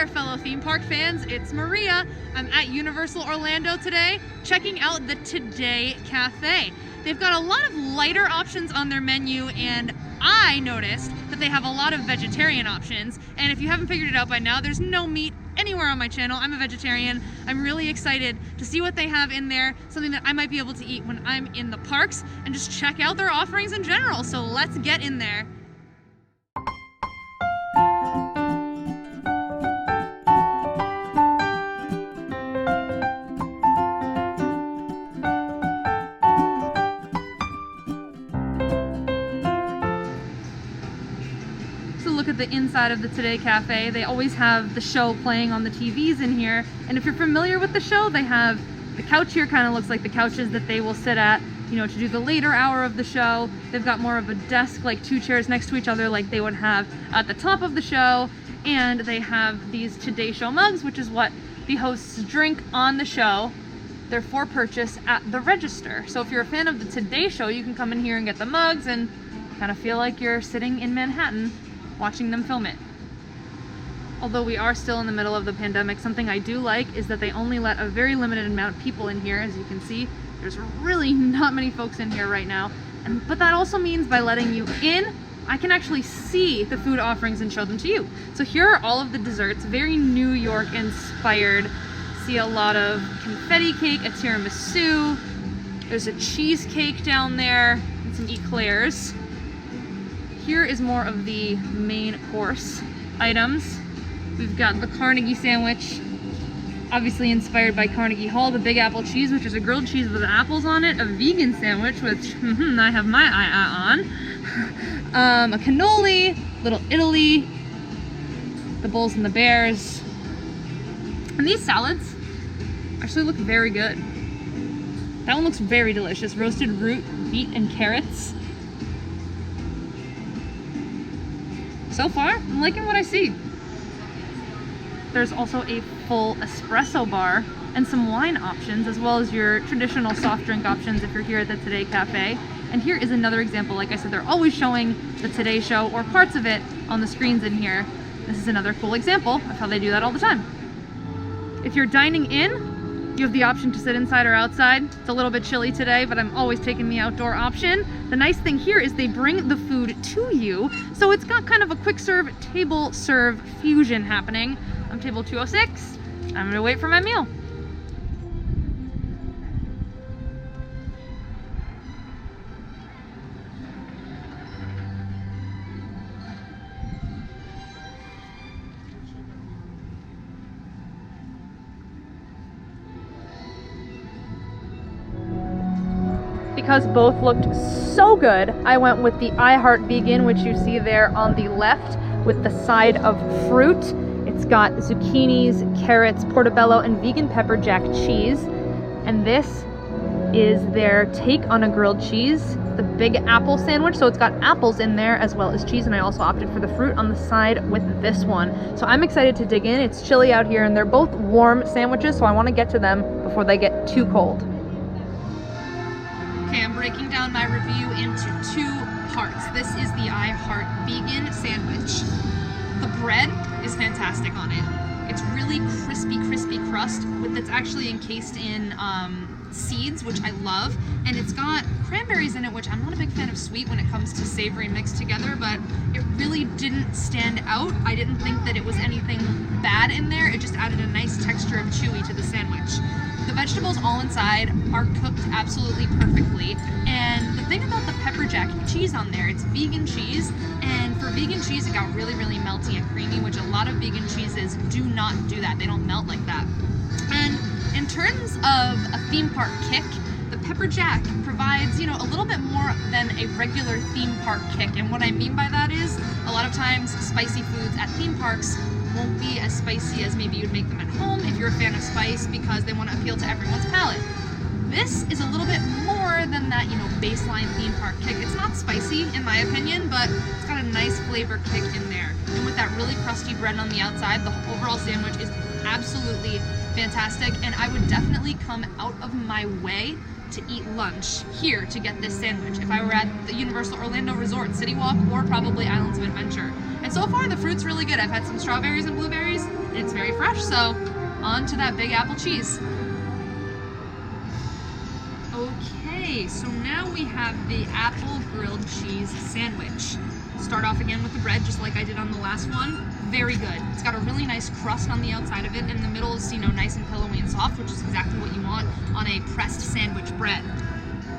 there, fellow theme park fans, it's Maria. I'm at Universal Orlando today, checking out the Today Cafe. They've got a lot of lighter options on their menu, and I noticed that they have a lot of vegetarian options. And if you haven't figured it out by now, there's no meat anywhere on my channel. I'm a vegetarian. I'm really excited to see what they have in there, something that I might be able to eat when I'm in the parks, and just check out their offerings in general. So let's get in there. Look at the inside of the Today Cafe. They always have the show playing on the TVs in here, and if you're familiar with the show, they have the couch here. Kind of looks like the couches that they will sit at, you know, to do the later hour of the show. They've got more of a desk, like two chairs next to each other, like they would have at the top of the show, and they have these Today Show mugs, which is what the hosts drink on the show. They're for purchase at the register. So if you're a fan of the Today Show, you can come in here and get the mugs and kind of feel like you're sitting in Manhattan watching them film it. Although we are still in the middle of the pandemic, something I do like is that they only let a very limited amount of people in here. As you can see, there's really not many folks in here right now. But that also means by letting you in, I can actually see the food offerings and show them to you. So here are all of the desserts, very New York inspired. See a lot of confetti cake, a tiramisu. There's a cheesecake down there and some eclairs. Here is more of the main course items. We've got the Carnegie sandwich, obviously inspired by Carnegie Hall, the Big Apple cheese, which is a grilled cheese with apples on it, a vegan sandwich, which I have my eye on, a cannoli, Little Italy, the Bulls and the Bears, and these salads actually look very good. That one looks very delicious. Roasted root, beet, and carrots. So far, I'm liking what I see. There's also a full espresso bar and some wine options, as well as your traditional soft drink options if you're here at the Today Cafe. And here is another example. Like I said, they're always showing the Today Show or parts of it on the screens in here. This is another cool example of how they do that all the time. If you're dining in, you have the option to sit inside or outside. It's a little bit chilly today, but I'm always taking the outdoor option. The nice thing here is they bring the food to you, so it's got kind of a quick serve, table serve fusion happening. I'm table 206. I'm gonna wait for my meal. Because both looked so good, I went with the I Heart Vegan, which you see there on the left with the side of fruit. It's got zucchinis, carrots, portobello, and vegan pepper jack cheese. And this is their take on a grilled cheese, the Big Apple sandwich. So it's got apples in there as well as cheese, and I also opted for the fruit on the side with this one. So I'm excited to dig in. It's chilly out here, and they're both warm sandwiches, so I want to get to them before they get too cold. Okay, I'm breaking down my review into two parts. This is the I Heart Vegan sandwich. The bread is fantastic on it. It's really crispy crust that's actually encased in seeds, which I love. And it's got cranberries in it, which I'm not a big fan of sweet when it comes to savory mixed together, but it really didn't stand out. I didn't think that it was anything bad in there. It just added a nice texture of chewy to the sandwich. The vegetables all inside are cooked absolutely perfectly, and the thing about the pepper jack cheese on there, it's vegan cheese, and for vegan cheese it got really melty and creamy, which a lot of vegan cheeses do not do that. They don't melt like that. And in terms of a theme park kick, the pepper jack provides, you know, a little bit more than a regular theme park kick. And what I mean by that is, a lot of times spicy foods at theme parks won't be as spicy as maybe you'd make them at home if you're a fan of spice, because they want to appeal to everyone's palate. This is a little bit more than that, you know, baseline theme park kick. It's not spicy in my opinion, but it's got a nice flavor kick in there. And with that really crusty bread on the outside, the overall sandwich is absolutely fantastic, and I would definitely come out of my way to eat lunch here to get this sandwich if I were at the Universal Orlando Resort, City Walk, or probably Islands of Adventure. And so far the fruit's really good. I've had some strawberries and blueberries. it's very fresh. So on to that big apple cheese. Okay, so now we have the apple grilled cheese sandwich. Start off again with the bread, just like I did on the last one. Very good. It's got a really nice crust on the outside of it, and the middle is, nice and pillowy and soft, which is exactly what you want on a pressed sandwich bread.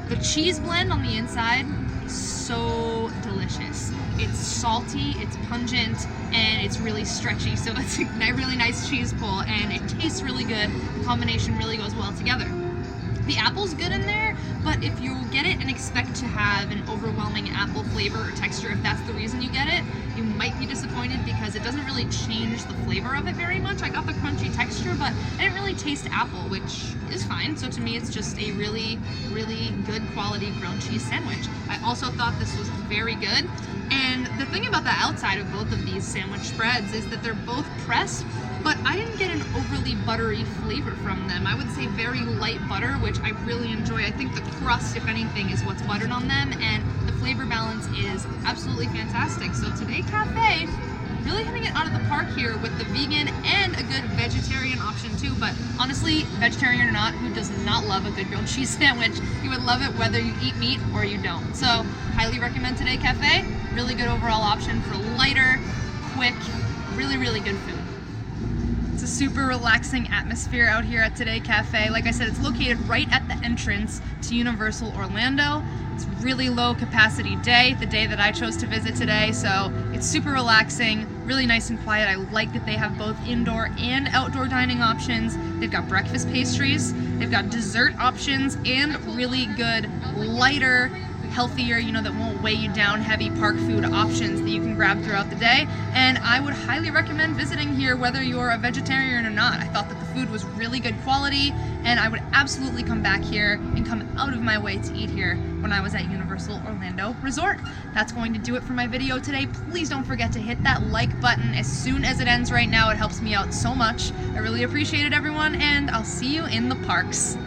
The cheese blend on the inside is so delicious. It's salty, it's pungent, and it's really stretchy, so it's a really nice cheese pull, and it tastes really good. The combination really goes well together. The apple's good in there, but if you get it and expect to have an overwhelming apple flavor or texture, if that's the reason you get it, you might be disappointed because it doesn't really change the flavor of it very much. I got the crunchy texture, but I didn't really taste apple, which is fine. So to me, it's just a really, really good quality grilled cheese sandwich. I also thought this was very good. And the thing about the outside of both of these sandwich spreads is that they're both pressed, but I didn't get an overly buttery flavor from them. I would say very light butter, which I really enjoy. I think the crust, if anything, is what's buttered on them, and the flavor balance is absolutely fantastic. So Today Cafe, really hitting it out of the park here with the vegan and a good vegetarian option too. But honestly, vegetarian or not, who does not love a good grilled cheese sandwich? You would love it whether you eat meat or you don't. So highly recommend Today Cafe. Really good overall option for lighter, quick, really, really good food. It's a super relaxing atmosphere out here at Today Cafe. Like I said, it's located right at the entrance to Universal Orlando. It's really low capacity day, the day that I chose to visit today, so it's super relaxing, really nice and quiet. I like that they have both indoor and outdoor dining options. They've got breakfast pastries, they've got dessert options, and really good, lighter, healthier, that won't weigh you down, heavy park food options that you can grab throughout the day. And I would highly recommend visiting here whether you're a vegetarian or not. I thought that the food was really good quality, and I would absolutely come back here and come out of my way to eat here when I was at Universal Orlando Resort. That's going to do it for my video today. Please don't forget to hit that like button as soon as it ends right now. It helps me out so much. I really appreciate it, everyone, and I'll see you in the parks.